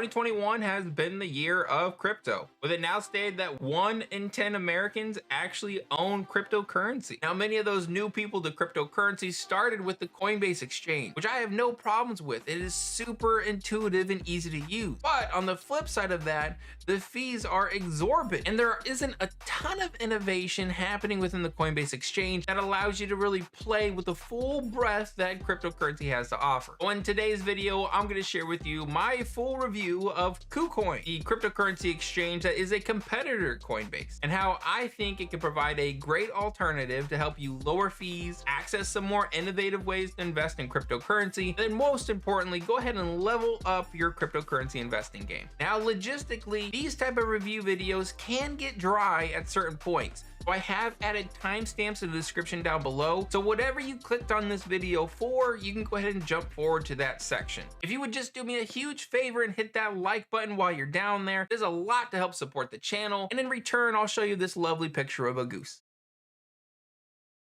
2021 has been the year of crypto, with it now stated that 1 in 10 Americans actually own cryptocurrency. Now, many of those new people to cryptocurrency started with the Coinbase exchange, which I have no problems with. It is super intuitive and easy to use. But on the flip side of that, the fees are exorbitant, and there isn't a ton of innovation happening within the Coinbase exchange that allows you to really play with the full breadth that cryptocurrency has to offer. So in today's video, I'm going to share with you my full review of KuCoin, the cryptocurrency exchange that is a competitor to Coinbase, and how I think it can provide a great alternative to help you lower fees, access some more innovative ways to invest in cryptocurrency, and then most importantly, go ahead and level up your cryptocurrency investing game. Now, logistically, these type of review videos can get dry at certain points. So I have added timestamps in the description down below. So whatever you clicked on this video for, you can go ahead and jump forward to that section. If you would just do me a huge favor and hit that like button while you're down there, there's a lot to help support the channel. And in return, I'll show you this lovely picture of a goose.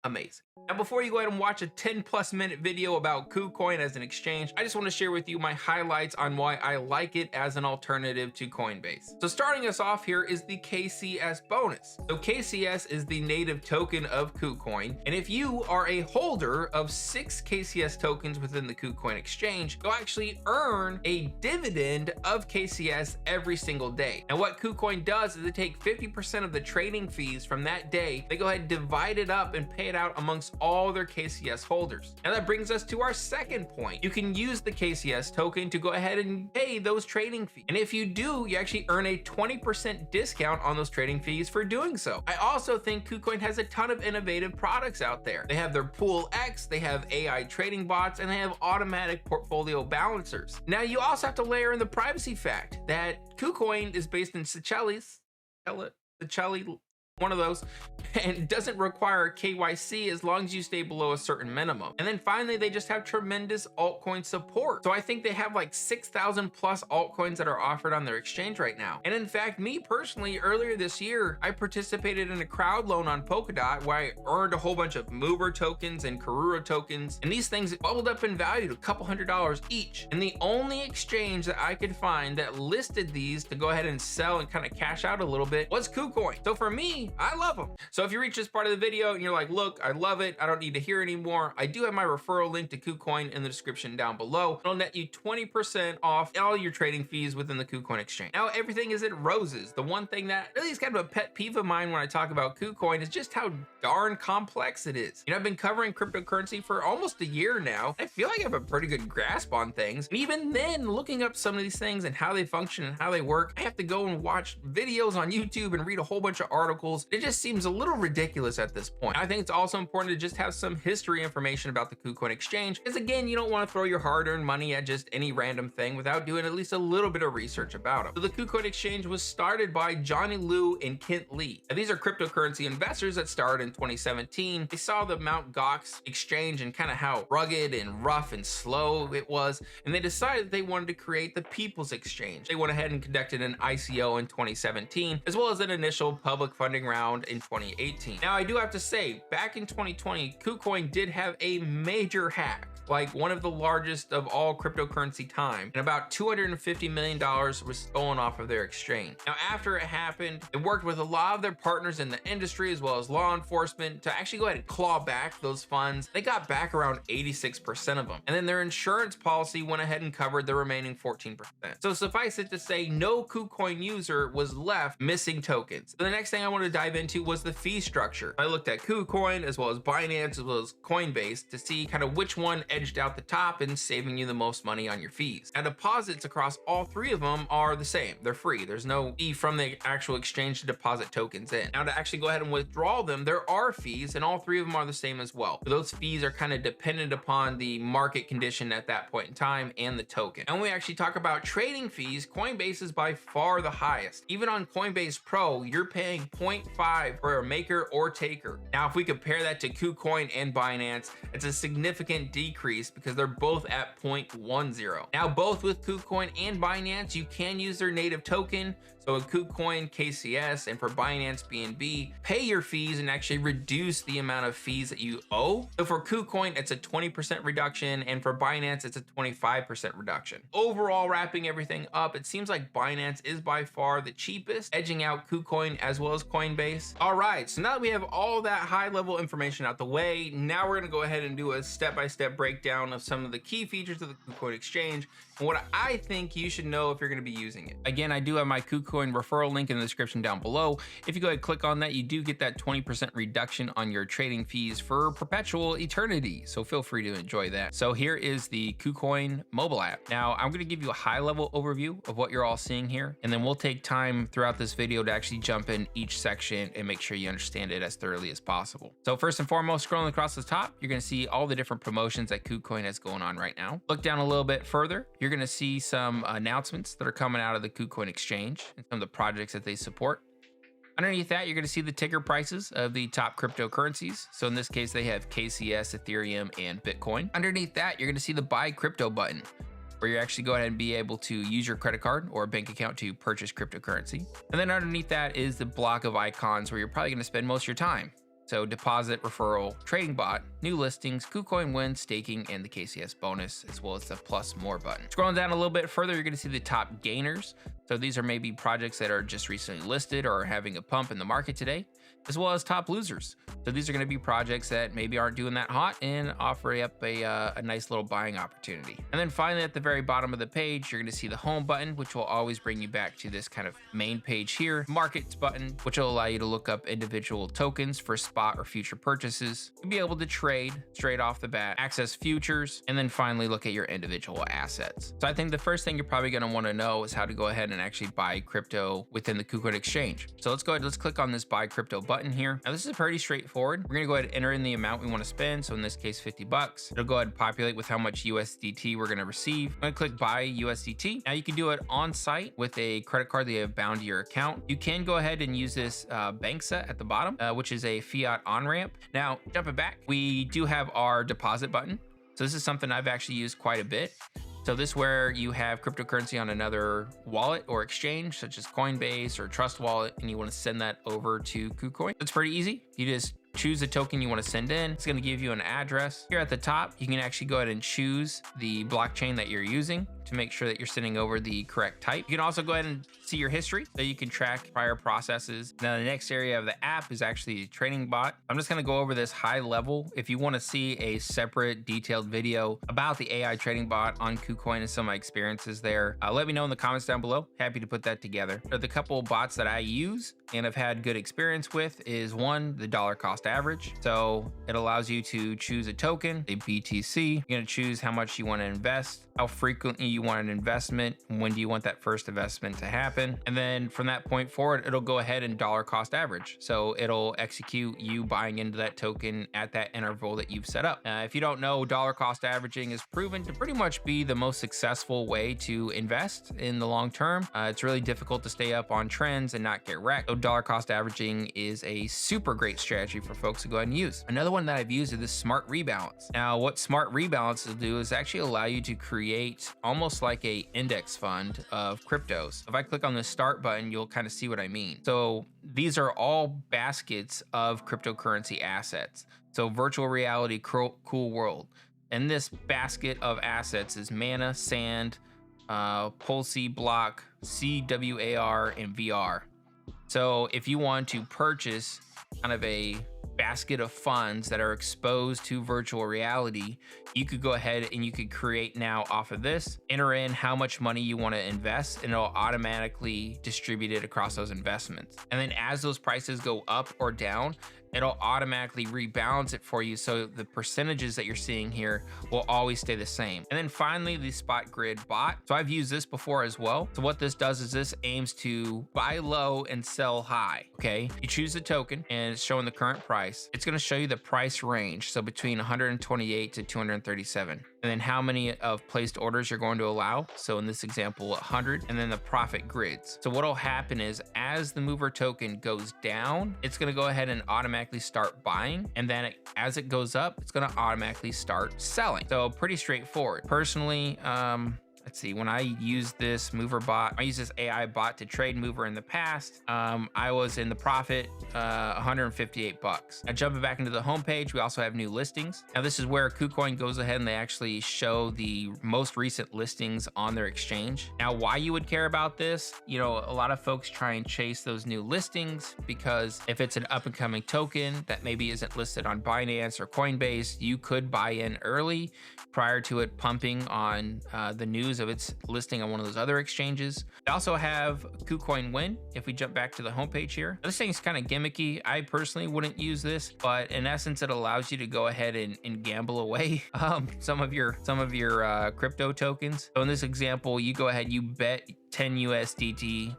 Amazing. Now, before you go ahead and watch a 10+ minute video about KuCoin as an exchange, I just want to share with you my highlights on why I like it as an alternative to Coinbase. So starting us off here is the KCS bonus. So KCS is the native token of KuCoin, and if you are a holder of 6 KCS tokens within the KuCoin exchange, you'll actually earn a dividend of KCS every single day. Now, what KuCoin does is they take 50% of the trading fees from that day, they go ahead and divide it up and pay it out amongst all their KCS holders. Now that brings us to our second point. You can use the KCS token to go ahead and pay those trading fees. And if you do, you actually earn a 20% discount on those trading fees for doing so. I also think KuCoin has a ton of innovative products out there. They have their Pool X, they have AI trading bots, and they have automatic portfolio balancers. Now you also have to layer in the privacy fact that KuCoin is based in Seychelles, one of those, and doesn't require KYC as long as you stay below a certain minimum. And then finally, they just have tremendous altcoin support. So I think they have like 6,000 plus altcoins that are offered on their exchange right now. And in fact, me personally, earlier this year, I participated in a crowd loan on Polkadot where I earned a whole bunch of Mover tokens and Karura tokens. And these things bubbled up in value to a couple $100 each. And the only exchange that I could find that listed these to go ahead and sell and kind of cash out a little bit was KuCoin. So for me, I love them. So if you reach this part of the video and you're like, look, I love it, I don't need to hear anymore, I do have my referral link to KuCoin in the description down below. It'll net you 20% off all your trading fees within the KuCoin exchange. Now, everything is in roses. The one thing that really is kind of a pet peeve of mine when I talk about KuCoin is just how darn complex it is. You know, I've been covering cryptocurrency for almost a year now. I feel like I have a pretty good grasp on things. And even then, looking up some of these things and how they function and how they work, I have to go and watch videos on YouTube and read a whole bunch of articles. It just seems a little ridiculous at this point. I think it's also important to just have some history information about the KuCoin exchange, because again, you don't want to throw your hard-earned money at just any random thing without doing at least a little bit of research about it. So the KuCoin exchange was started by Johnny Liu and Kent Lee. Now, these are cryptocurrency investors that started in 2017. They saw the Mt. Gox exchange and kind of how rugged and rough and slow it was, and they decided they wanted to create the People's Exchange. They went ahead and conducted an ICO in 2017, as well as an initial public funding round in 2018. Now, I do have to say, back in 2020, KuCoin did have a major hack, like one of the largest of all cryptocurrency time, and about $250 million was stolen off of their exchange. Now, after it happened, they worked with a lot of their partners in the industry as well as law enforcement to actually go ahead and claw back those funds. They got back around 86% of them, and then their insurance policy went ahead and covered the remaining 14%. So suffice it to say, no KuCoin user was left missing tokens. So the next thing I want to dive into was the fee structure. I looked at KuCoin as well as Binance as well as Coinbase to see kind of which one edged out the top and saving you the most money on your fees. Now, deposits across all three of them are the same. They're free. There's no fee from the actual exchange to deposit tokens in. Now, to actually go ahead and withdraw them, there are fees, and all three of them are the same as well. But those fees are kind of dependent upon the market condition at that point in time and the token. And when we actually talk about trading fees, Coinbase is by far the highest. Even on Coinbase Pro, you're paying 0.5 for a maker or taker. Now, if we compare that to KuCoin and Binance, it's a significant decrease because they're both at 0.10. Now, both with KuCoin and Binance, you can use their native token. So with KuCoin, KCS, and for Binance BNB, pay your fees and actually reduce the amount of fees that you owe. So for KuCoin, it's a 20% reduction, and for Binance, it's a 25% reduction. Overall, wrapping everything up, it seems like Binance is by far the cheapest, edging out KuCoin as well as Coinbase. All right, so now that we have all that high level information out the way, now we're gonna go ahead and do a step-by-step breakdown of some of the key features of the KuCoin exchange and what I think you should know if you're gonna be using it. Again, I do have my KuCoin referral link in the description down below. If you go ahead and click on that, you do get that 20% reduction on your trading fees for perpetual eternity. So feel free to enjoy that. So here is the KuCoin mobile app. Now I'm gonna give you a high level overview of what you're all seeing here, and then we'll take time throughout this video to actually jump in each section and make sure you understand it as thoroughly as possible. So first and foremost, scrolling across the top, you're gonna see all the different promotions that KuCoin has going on right now. Look down a little bit further, you're gonna see some announcements that are coming out of the KuCoin exchange and some of the projects that they support. Underneath that, you're going to see the ticker prices of the top cryptocurrencies. So in this case, they have KCS, Ethereum, and Bitcoin. Underneath that, you're going to see the buy crypto button, where you actually go ahead and be able to use your credit card or bank account to purchase cryptocurrency. And then underneath that is the block of icons where you're probably going to spend most of your time. So deposit, referral, trading bot, new listings, KuCoin Win, staking, and the KCS bonus, as well as the plus more button. Scrolling down a little bit further, you're gonna see the top gainers. So these are maybe projects that are just recently listed or are having a pump in the market today, as well as top losers. So these are gonna be projects that maybe aren't doing that hot and offer up a nice little buying opportunity. And then finally, at the very bottom of the page, you're gonna see the home button, which will always bring you back to this kind of main page here. Markets button, which will allow you to look up individual tokens for spot or future purchases. You'll be able to trade straight off the bat, access futures, and then finally look at your individual assets. So I think the first thing you're probably gonna wanna know is how to go ahead and actually buy crypto within the KuCoin exchange. So let's go ahead, let's click on this buy crypto button here. Now this is pretty straightforward. We're gonna go ahead and enter in the amount we wanna spend. So in this case, 50 bucks. It'll go ahead and populate with how much USDT we're gonna receive. I'm gonna click buy USDT. Now you can do it on site with a credit card that you have bound to your account. You can go ahead and use this bank set at the bottom, which is a fiat on-ramp. Now, jumping back, we do have our deposit button. So this is something I've actually used quite a bit. So this is where you have cryptocurrency on another wallet or exchange, such as Coinbase or Trust Wallet, and you want to send that over to KuCoin. It's pretty easy. You just choose the token you want to send in. It's going to give you an address. Here at the top, you can actually go ahead and choose the blockchain that you're using to make sure that you're sending over the correct type. You can also go ahead and see your history, so you can track prior processes. Now the next area of the app is actually a trading bot. I'm just going to go over this high level. If you want to see a separate detailed video about the AI trading bot on KuCoin and some of my experiences there, let me know in the comments down below. Happy to put that together. The couple of bots that I use and have had good experience with is one, the dollar cost average. So it allows you to choose a token, a BTC. You're going to choose how much you want to invest, how frequently you want an investment, when do you want that first investment to happen, and then from that point forward, it'll go ahead and dollar cost average. So it'll execute you buying into that token at that interval that you've set up. If you don't know, dollar cost averaging is proven to pretty much be the most successful way to invest in the long term. It's really difficult to stay up on trends and not get wrecked. So dollar cost averaging is a super great strategy for folks to go ahead and use. Another one that I've used is this smart rebalance. Now what smart rebalance will do is actually allow you to create almost like a index fund of cryptos. If I click on the start button, you'll kind of see what I mean. So these are all baskets of cryptocurrency assets. So virtual reality, cool world. And this basket of assets is Mana, Sand, Pulsey, Block, CWAR, and VR. So if you want to purchase kind of a basket of funds that are exposed to virtual reality, you could go ahead and you could create now off of this, enter in how much money you want to invest, and it'll automatically distribute it across those investments. And then as those prices go up or down, it'll automatically rebalance it for you, so the percentages that you're seeing here will always stay the same. And then finally, the spot grid bot. So I've used this before as well. So what this does is this aims to buy low and sell high. Okay, you choose the token and it's showing the current price. It's going to show you the price range, so between 128 to 237, and then how many of placed orders you're going to allow. So in this example, 100, and then the profit grids. So what'll happen is as the mover token goes down, it's going to go ahead and automatically start buying, and then as it goes up, it's going to automatically start selling. So pretty straightforward. Personally, let's see, when I used this mover bot, I used this AI bot to trade mover in the past, I was in the profit, 158 bucks. Now jumping back into the homepage, we also have new listings. Now this is where KuCoin goes ahead and they actually show the most recent listings on their exchange. Now why you would care about this, you know, a lot of folks try and chase those new listings because if it's an up and coming token that maybe isn't listed on Binance or Coinbase, you could buy in early prior to it pumping on the news of its listing on one of those other exchanges. They also have KuCoin Win. If we jump back to the homepage here, this thing's kind of gimmicky. I personally wouldn't use this, but in essence, it allows you to go ahead and gamble away some of your crypto tokens. So in this example, you go ahead, you bet 10 USDT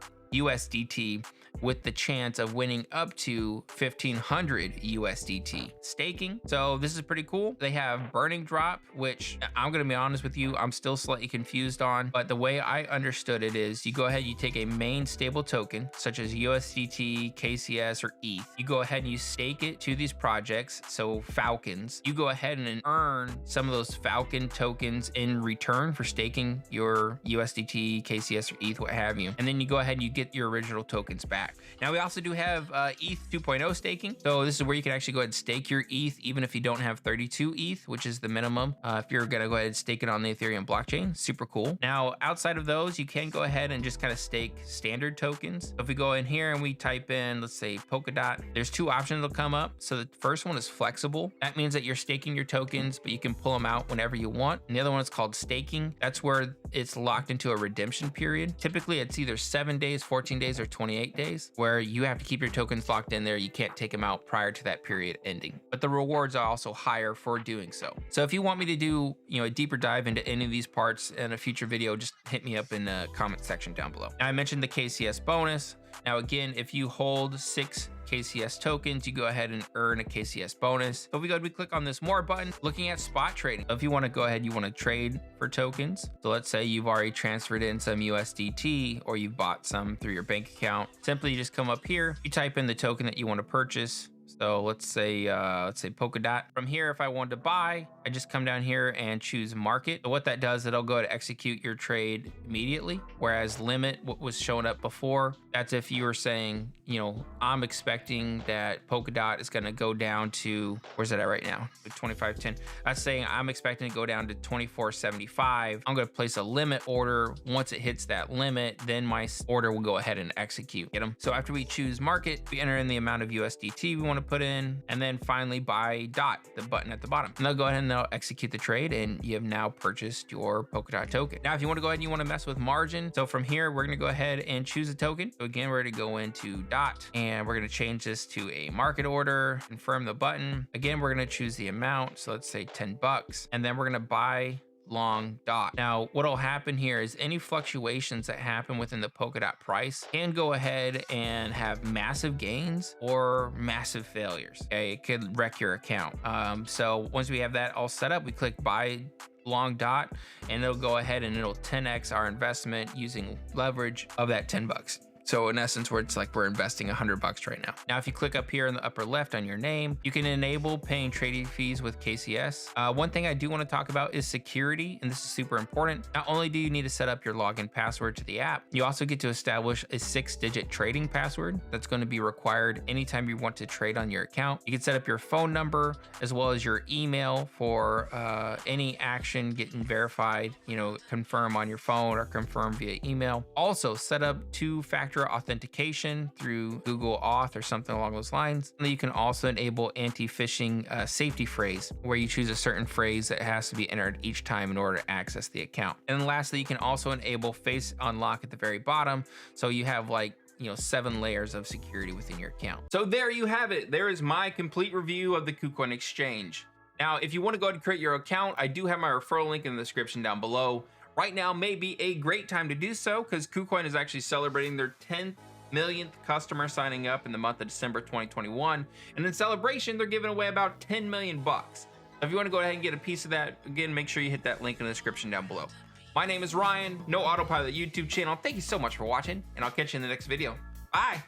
with the chance of winning up to 1500 USDT. Staking, so this is pretty cool. They have burning drop, which I'm gonna be honest with you, I'm still slightly confused on, but the way I understood it is you go ahead, you take a main stable token such as USDT, KCS, or ETH. You go ahead and you stake it to these projects, so Falcons. You go ahead and earn some of those Falcon tokens in return for staking your USDT, KCS, or ETH, what have you. And then you go ahead and you get your original tokens back. Now we also do have ETH 2.0 staking. So this is where you can actually go ahead and stake your ETH even if you don't have 32 ETH, which is the minimum. If you're gonna go ahead and stake it on the Ethereum blockchain, super cool. Now outside of those, you can go ahead and just kind of stake standard tokens. So if we go in here and we type in, let's say Polkadot, there's two options that'll come up. So the first one is flexible. That means that you're staking your tokens, but you can pull them out whenever you want. And the other one is called staking. That's where it's locked into a redemption period. Typically it's either 7 days, 14 days, or 28 days, where you have to keep your tokens locked in there. You can't take them out prior to that period ending, but the rewards are also higher for doing so. So if you want me to do, you know, a deeper dive into any of these parts in a future video, just hit me up in the comment section down below. Now I mentioned the KCS bonus. Now again, if you hold 6 KCS tokens, you go ahead and earn a KCS bonus. So if we go ahead, we click on this more button, looking at spot trading. So if you want to go ahead, you want to trade for tokens. So let's say you've already transferred in some USDT or you've bought some through your bank account. Simply just come up here, you type in the token that you want to purchase. So let's say Polkadot. From here, if I wanted to buy, I just come down here and choose market. So what that does, it'll go to execute your trade immediately. Whereas limit, what was showing up before, that's if you were saying, you know, I'm expecting that Polkadot is going to go down to, where's it at right now? 25.10. That's saying I'm expecting to go down to 24.75. I'm going to place a limit order. Once it hits that limit, then my order will go ahead and execute. Get them. So after we choose market, we enter in the amount of USDT we want to put in, and then finally buy dot, the button at the bottom. And they'll go ahead and they'll execute the trade, and you have now purchased your Polkadot token. Now, if you want to go ahead and you want to mess with margin, so from here, we're going to go ahead and choose a token. So again, we're going to go into dot, and we're going to change this to a market order, confirm the button. Again, we're going to choose the amount. So let's say 10 bucks, and then we're going to buy long dot. Now, what'll happen here is any fluctuations that happen within the Polkadot price can go ahead and have massive gains or massive failures. Okay, it could wreck your account. So once we have that all set up, we click buy long dot, and it'll go ahead and it'll 10x our investment using leverage of that 10 bucks. So in essence, where it's like we're investing 100 bucks right now. Now, if you click up here in the upper left on your name, you can enable paying trading fees with KCS. One thing I do want to talk about is security, and this is super important. Not only do you need to set up your login password to the app, you also get to establish a 6-digit trading password that's going to be required anytime you want to trade on your account. You can set up your phone number as well as your email for any action getting verified, you know, confirm on your phone or confirm via email. Also set up 2-factor authentication through Google Auth or something along those lines. And then you can also enable anti-phishing safety phrase, where you choose a certain phrase that has to be entered each time in order to access the account. And lastly, you can also enable face unlock at the very bottom, so you have like, you know, 7 layers of security within your account. So there you have it. There is my complete review of the KuCoin exchange. Now, if you want to go ahead and create your account, I do have my referral link in the description down below. Right now may be a great time to do so because KuCoin is actually celebrating their 10th millionth customer signing up in the month of December 2021. And in celebration, they're giving away about 10 million bucks. If you want to go ahead and get a piece of that, again, make sure you hit that link in the description down below. My name is Ryan, No Autopilot YouTube channel. Thank you so much for watching, and I'll catch you in the next video. Bye.